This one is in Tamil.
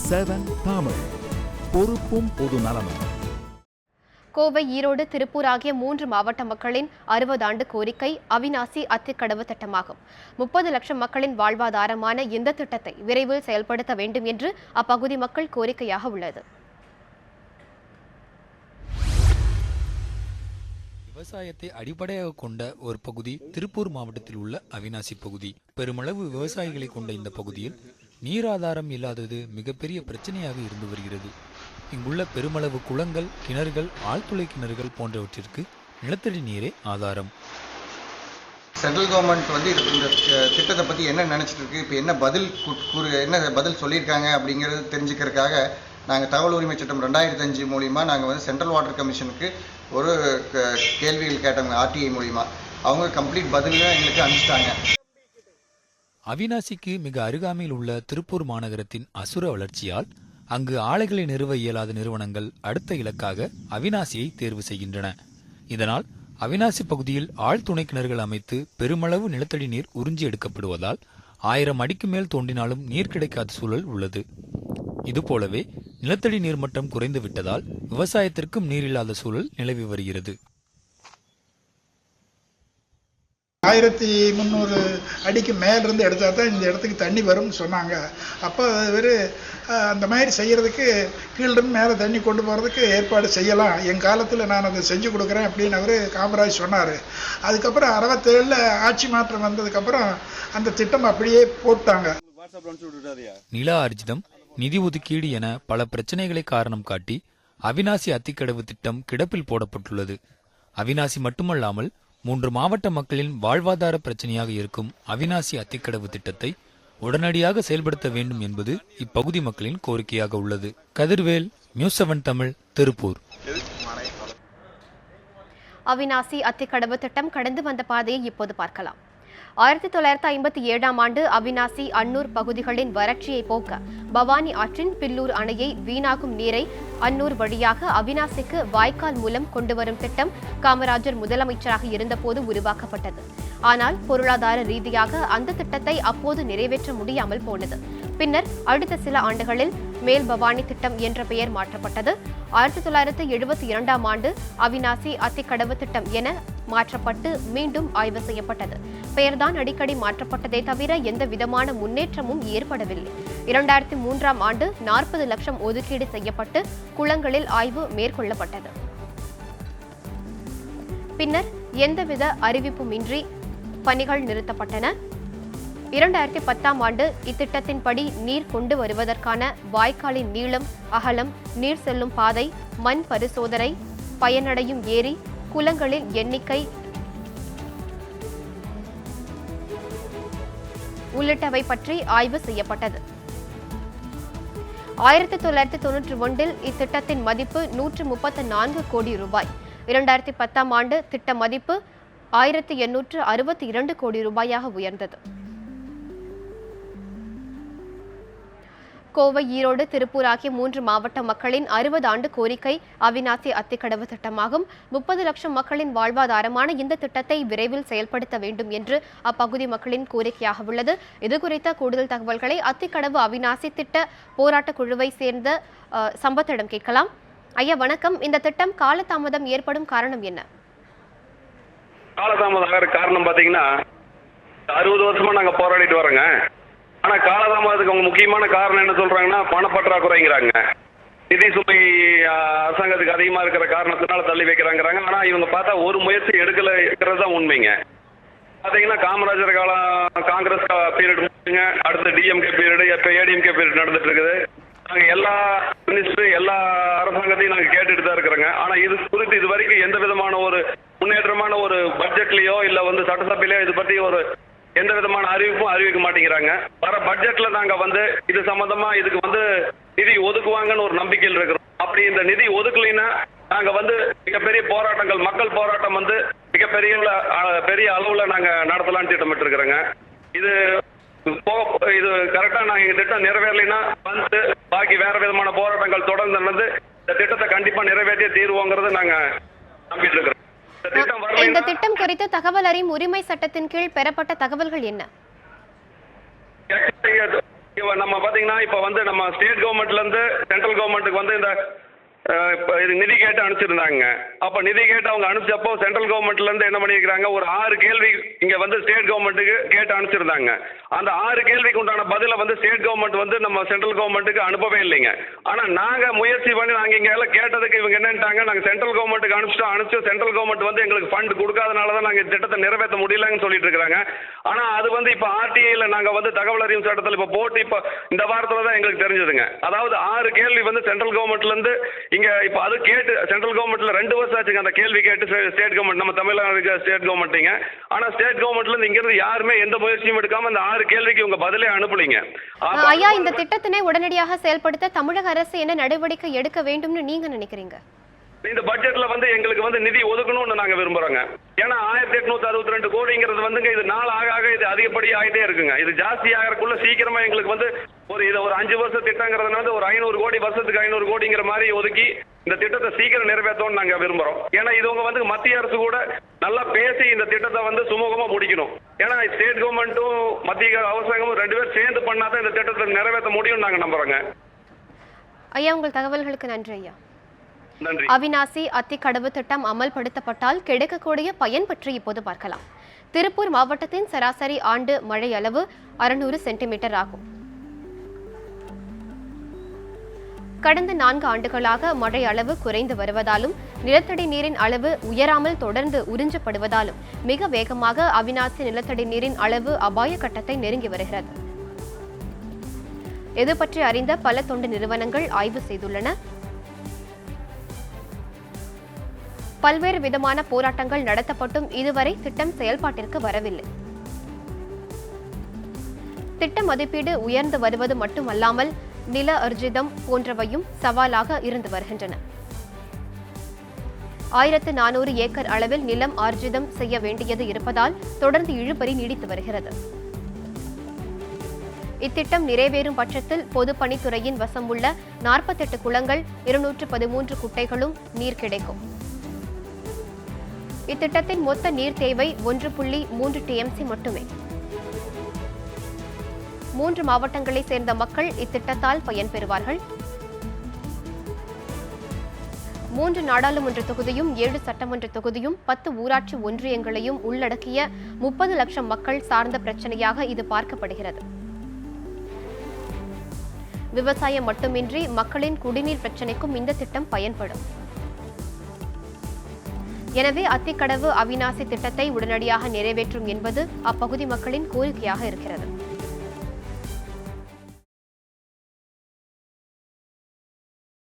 7 தமிழ், பொறுப்பும் பொது நலமும். கோவை, ஈரோடு, திருப்பூர் ஆகிய 3 மாவட்ட மக்களின் 60 ஆண்டு கோரிக்கை அவிநாசி அத்திக்கடவு திட்டமாகும். 30 லட்சம் மக்களின் வாழ்வாதாரமான இந்த திட்டத்தை விரைவில் செயல்படுத்த வேண்டும் என்று அப்பகுதி மக்கள் கோரிக்கையாக உள்ளது. விவசாயத்தை அடிப்படையாக கொண்ட ஒரு பகுதி திருப்பூர் மாவட்டத்தில் உள்ள அவிநாசி பகுதி. பெருமளவு விவசாயிகளை கொண்ட இந்த பகுதியில் நீராதாரம் இல்லாதது மிகப்பெரிய பிரச்சனையாக இருந்து வருகிறது. இங்குள்ள பெருமளவு குளங்கள், கிணறுகள், ஆழ்துளை கிணறுகள் போன்றவற்றிற்கு நிலத்தடி நீரே ஆதாரம். சென்ட்ரல் கவர்மெண்ட் இந்த திட்டத்தை பற்றி என்ன நினச்சிட்டு இருக்கு, இப்போ என்ன பதில் சொல்லியிருக்காங்க அப்படிங்கிறது தெரிஞ்சுக்கிறதுக்காக நாங்கள் தகவல் உரிமை சட்டம் 2005 மூலிமா நாங்கள் சென்ட்ரல் வாட்டர் கமிஷனுக்கு ஒரு கேள்விகள் கேட்டோங்க. ஆர்டிஐ மூலிமா அவங்க கம்ப்ளீட் பதில்களை எங்களுக்கு அனுப்பிச்சிட்டாங்க. அவிநாசிக்கு மிக அருகாமையில் உள்ள திருப்பூர் மாநகரத்தின் அசுர வளர்ச்சியால் அங்கு ஆலைகளை நிறுவ இயலாத நிறுவனங்கள் அடுத்த இலக்காக அவிநாசியை தேர்வு செய்கின்றன. இதனால் அவிநாசி பகுதியில் ஆழ்துணை கிணறுகள் அமைத்து பெருமளவு நிலத்தடி நீர் உறிஞ்சி எடுக்கப்படுவதால் 1000 அடிக்கு மேல் தோண்டினாலும் நீர் கிடைக்காத சூழல் உள்ளது. இதுபோலவே நிலத்தடி நீர்மட்டம் குறைந்து விட்டதால் விவசாயத்திற்கும் நீரில்லாத சூழல் நிலவி வருகிறது. 1300 அடிக்கு மேலிருந்து எடுத்தா தான் இந்த இடத்துக்கு தண்ணி வரும்னு சொன்னாங்க. அப்போ இவர் அந்த மாதிரி செய்கிறதுக்கு கீழிருந்து மேலே தண்ணி கொண்டு போகிறதுக்கு ஏற்பாடு செய்யலாம், என் காலத்தில் நான் அதை செஞ்சு கொடுக்குறேன் அப்படின்னு அவர் காமராஜ் சொன்னார். அதுக்கப்புறம் 67 ஆட்சி மாற்றம் வந்ததுக்கப்புறம் அந்த திட்டம் அப்படியே போட்டாங்க. நில ஆர்ஜிதம், நிதி ஒதுக்கீடு என பல பிரச்சனைகளை காரணம் காட்டி அவிநாசி அத்திக்கடவு திட்டம் கிடப்பில் போடப்பட்டுள்ளது. அவிநாசி மட்டுமல்லாமல் 3 மாவட்ட மக்களின் வாழ்வாதார பிரச்சனையாக இருக்கும் அவிநாசி அத்திக்கடவு திட்டத்தை உடனடியாக செயல்படுத்த வேண்டும் என்பது இப்பகுதி மக்களின் கோரிக்கையாக உள்ளது. கதிர்வேல், நியூஸ் 7 தமிழ், திருப்பூர். அவிநாசி அத்திக்கடவு திட்டம் கடந்து வந்த பாதையை இப்போது பார்க்கலாம். 1957ஆம் ஆண்டு அவிநாசி, அன்னூர் பகுதிகளின் வறட்சியை போக்க பவானி ஆற்றின் பில்லூர் அணையை வீணாகும் நீரை அன்னூர் வழியாக அவிநாசிக்கு வாய்க்கால் மூலம் கொண்டுவரும் திட்டம் காமராஜர் முதலமைச்சராக இருந்தபோது உருவாக்கப்பட்டது. ஆனால் பொருளாதார ரீதியாக அந்த திட்டத்தை அப்போது நிறைவேற்ற முடியாமல் போனது. பின்னர் அடுத்த சில ஆண்டுகளில் மேல் பவானி திட்டம் என்ற பெயர் மாற்றப்பட்டது. 1972ஆம் ஆண்டு அவிநாசி அத்திக்கடவு திட்டம் என மாற்றப்பட்டு மீண்டும் ஆய்வு செய்யப்பட்டது. பெயர்தான் அடிக்கடி மாற்றப்பட்டதே தவிர எந்த விதமான முன்னேற்றமும் ஏற்படவில்லை. 2003ஆம் ஆண்டு 40 லட்சம் ஒதுக்கீடு செய்யப்பட்டு குளங்களில் ஆய்வு மேற்கொள்ளப்பட்டது. பின்னர் எந்தவித அறிவிப்புமின்றி பணிகள் நிறுத்தப்பட்டன. 2010ஆம் ஆண்டு இத்திட்டத்தின்படி நீர் கொண்டு வருவதற்கான வாய்க்காலின் நீளம், அகலம், நீர் செல்லும் பாதை, மண் பரிசோதனை, பயனடையும் ஏரி, குளங்களில் எண்ணிக்கை உள்ளிட்டவை பற்றி ஆய்வு செய்யப்பட்டது. 1991இல் இத்திட்டத்தின் மதிப்பு 134 கோடி ரூபாய். 2010ஆம் ஆண்டு திட்ட மதிப்பு 1862 கோடி ரூபாயாக உயர்ந்தது. கோவை, ஈரோடு, திருப்பூர் ஆகிய 3 மாவட்ட மக்களின் 60 ஆண்டு கோரிக்கை அவிநாசி அத்திக்கடவு திட்டமாகும். 30 லட்சம் மக்களின் வாழ்வாதாரமான இந்த திட்டத்தை விரைவில் செயல்படுத்த வேண்டும் என்று அப்பகுதி மக்களின் கோரிக்கையாக உள்ளது. இதுகுறித்த கூடுதல் தகவல்களை அத்திக்கடவு அவிநாசி திட்ட போராட்ட குழுவை சேர்ந்த சம்பத்திடம் கேட்கலாம். ஐயா வணக்கம். இந்த திட்டம் காலதாமதம் ஏற்படும் காரணம் என்ன? காலதாமதம் ஆகிற காரணம் பார்த்தீங்கன்னா 60 வருஷமா நாங்கள் போராடிட்டு வரோங்க. ஆனால் காலதாமதத்துக்கு அவங்க முக்கியமான காரணம் என்ன சொல்றாங்கன்னா பணப்பற்றாக்குறைங்கிறாங்க. நிதி சுமை அரசாங்கத்துக்கு அதிகமாக இருக்கிற காரணத்தினால தள்ளி வைக்கிறாங்கிறாங்க. ஆனால் இவங்க பார்த்தா ஒரு முயற்சி எடுக்கல இருக்கிறது தான் உண்மைங்க. பார்த்தீங்கன்னா காமராஜர் காலம் காங்கிரஸ் பீரியட் முடிச்சுங்க, அடுத்து டிஎம்கே பீரியடு, இப்போ ஏடிஎம்கே பீரியட் நடந்துட்டு இருக்குது. நாங்கள் எல்லா மினிஸ்டர் எல்லா அரசாங்கத்தையும் நாங்கள் கேட்டுட்டு தான் இருக்கிறோங்க. ஆனால் இது குறித்து இது வரைக்கும் எந்த விதமான ஒரு முன்னேற்றமான ஒரு பட்ஜெட்லையோ இல்லை சட்டசபையிலையோ இது பற்றி ஒரு எந்த விதமான அறிவிப்பும் அறிவிக்க மாட்டேங்கிறாங்க. வர பட்ஜெட்ல நாங்க இது சம்பந்தமா இதுக்கு நிதி ஒதுக்குவாங்கன்னு ஒரு நம்பிக்கையில் இருக்கிறோம். அப்படி இந்த நிதி ஒதுக்கலைன்னா நாங்க மிகப்பெரிய போராட்டங்கள், மக்கள் போராட்டம் பெரிய அளவுல நாங்க நடத்தலாம்னு திட்டமிட்டு இருக்கிறோங்க. இது கரெக்டா நாங்க இந்த திட்டம் நிறைவேறலைன்னா பாக்கி வேற விதமான போராட்டங்கள் தொடர்ந்து நடந்து இந்த திட்டத்தை கண்டிப்பா நிறைவேற்றிய தீர்வோங்கிறது நாங்க நம்பிட்டு இருக்கிறோம். இந்த திட்டம் குறித்து தகவல் அறியும் உரிமை சட்டத்தின் கீழ் பெறப்பட்ட தகவல்கள் என்ன? நம்ம பாத்தீங்கன்னா இப்ப வந்து நம்ம ஸ்டேட் கவர்மெண்ட்ல இருந்து சென்ட்ரல் கவர்மெண்ட்டுக்கு வந்து இந்த இது நிதி கேட்டு அனுப்பிச்சிருந்தாங்க. அப்ப நிதி கேட்டு அவங்க அனுப்பிச்சப்போ சென்ட்ரல் கவர்மெண்ட்ல இருந்து என்ன பண்ணிருக்காங்க, ஒரு 6 கேள்வி இங்க வந்து ஸ்டேட் கவர்மெண்ட்டுக்கு கேட்டு அனுப்பிச்சிருந்தாங்க. அந்த 6 கேள்விக்கு உண்டான பதில வந்து ஸ்டேட் கவர்மெண்ட் வந்து நம்ம சென்ட்ரல் கவர்மெண்ட்டுக்கு அனுப்பவே இல்லைங்க. ஆனா நாங்க முயற்சி பண்ணி நாங்க இங்க எல்லாம் கேட்டதுக்கு இவங்க என்னட்டாங்க, நாங்க சென்ட்ரல் கவர்மெண்ட்டுக்கு அனுப்பிச்சு சென்ட்ரல் கவர்மெண்ட் வந்து எங்களுக்கு ஃபண்ட் கொடுக்காதனாலதான் நாங்க திட்டத்தை நிறைவேற்ற முடியலன்னு சொல்லிட்டு இருக்காங்க. ஆனா அது வந்து இப்ப ஆர்டிஐல நாங்க வந்து தகவல் அறியும் சட்டத்தில் இப்ப போட்டு இப்ப இந்த வாரத்துல தான் எங்களுக்கு தெரிஞ்சதுங்க. அதாவது 6 கேள்வி வந்து சென்ட்ரல் கவர்மெண்ட்ல இருந்து இங்க இப்ப அது கேட்டு சென்ட்ரல் கவர்மெண்ட்ல 2 வருஷம் ஆச்சுங்க அந்த கேள்வி கேட்டு ஸ்டேட் கவர்மெண்ட் நம்ம தமிழ்நாடு ஸ்டேட் கவர்மெண்ட்ங்க. ஆனா ஸ்டேட் கவர்மெண்ட்ல இருந்து இங்க இருந்து யாருமே எந்த முயற்சியும் எடுக்காம அந்த 6 கேள்விக்கு உங்க பதிலே அனுப்பலீங்க. ஐயா, இந்த திட்டத்தினை உடனடியாக செயல்படுத்த தமிழக அரசு என்ன நடவடிக்கை எடுக்க வேண்டும்னு நீங்க நினைக்கிறீங்க? இந்த பட்ஜெட்ல வந்து எங்களுக்கு வந்து நிதி ஒதுக்கணும்னு நாங்க விரும்புறோங்க. ஏன்னா 1862 கோடிங்கிறது வந்துங்க இது நாள் ஆக இது அதிகப்படி ஆகிட்டே இருக்குங்க. இது ஜாஸ்தி ஆகிறதுக்குள்ள சீக்கிரமா எங்களுக்கு வந்து ஒரு 5 வருஷ திட்டங்கிறதுனால வந்து ஒரு 500 கோடி வருஷத்துக்கு 500 கோடிங்கிற மாதிரி ஒதுக்கி இந்த திட்டத்தை சீக்கிரம் நிறைவேற்றணும்னு நாங்க விரும்புறோம். ஏன்னா இதுவங்க வந்து மத்திய அரசு கூட நல்லா பேசி இந்த திட்டத்தை வந்து சுமூகமா முடிக்கணும். ஏன்னா ஸ்டேட் கவர்மெண்ட்டும் மத்திய அரசாங்கமும் 2 பேரும் சேர்ந்து பண்ணாதான் இந்த திட்டத்தை நிறைவேற்ற முடியும்னு நாங்க நம்புறோங்க. ஐயா, உங்கள் தகவல்களுக்கு நன்றி ஐயா. நன்றி. அவிநாசி அத்திக்கடவு திட்டம் அமல்படுத்தப்பட்டால் கிடைக்கக்கூடிய பயன் பற்றி இப்போது பார்க்கலாம். திருப்பூர் மாவட்டத்தின் சராசரி ஆண்டு மழை அளவு 600 சென்டிமீட்டர் ஆகும். கடந்த 4 ஆண்டுகளாக மழை அளவு குறைந்து வருவதாலும் நிலத்தடி நீரின் அளவு உயராமல் தொடர்ந்து உறிஞ்சப்படுவதாலும் மிக வேகமாக அவிநாசி நிலத்தடி நீரின் அளவு அபாய கட்டத்தை நெருங்கி வருகிறது. இது பற்றி அறிந்த பல தொண்டு நிறுவனங்கள் ஆய்வு செய்துள்ளன. பல்வேறு விதமான போராட்டங்கள் நடத்தப்பட்டும் இதுவரை திட்டம் செயல்பாட்டிற்கு வரவில்லை. திட்ட மதிப்பீடு உயர்ந்து வருவது மட்டுமல்லாமல் நில அர்ஜிதம் போன்றவையும் சவாலாக இருந்து வருகின்றன. 1400 ஏக்கர் அளவில் நிலம் ஆர்ஜிதம் செய்ய வேண்டியது இருப்பதால் தொடர்ந்து இழுபறி நீடித்து வருகிறது. இத்திட்டம் நிறைவேறும் பட்சத்தில் பொதுப்பணித்துறையின் வசம் உள்ள 48 குளங்கள் 213 குட்டைகளும் நீர் கிடைக்கும். இத்திட்டத்தின் மொத்த நீர் தேவை 1.3 TMC மட்டுமே. 3 மாவட்டங்களைச் சேர்ந்த மக்கள் இத்திட்டத்தால் பயன்பெறுவார்கள். 3 நாடாளுமன்ற தொகுதியும் 7 சட்டமன்ற தொகுதியும் 10 ஊராட்சி ஒன்றியங்களையும் உள்ளடக்கிய 30 லட்சம் மக்கள் சார்ந்த பிரச்சனையாக இது பார்க்கப்படுகிறது. விவசாயம் மட்டுமின்றி மக்களின் குடிநீர் பிரச்சனைக்கும் இந்த திட்டம் பயன்படும். எனவே அத்திக்கடவு அவிநாசி திட்டத்தை உடனடியாக நிறைவேற்றும் என்பது அப்பகுதி மக்களின் கோரிக்கையாக இருக்கிறது.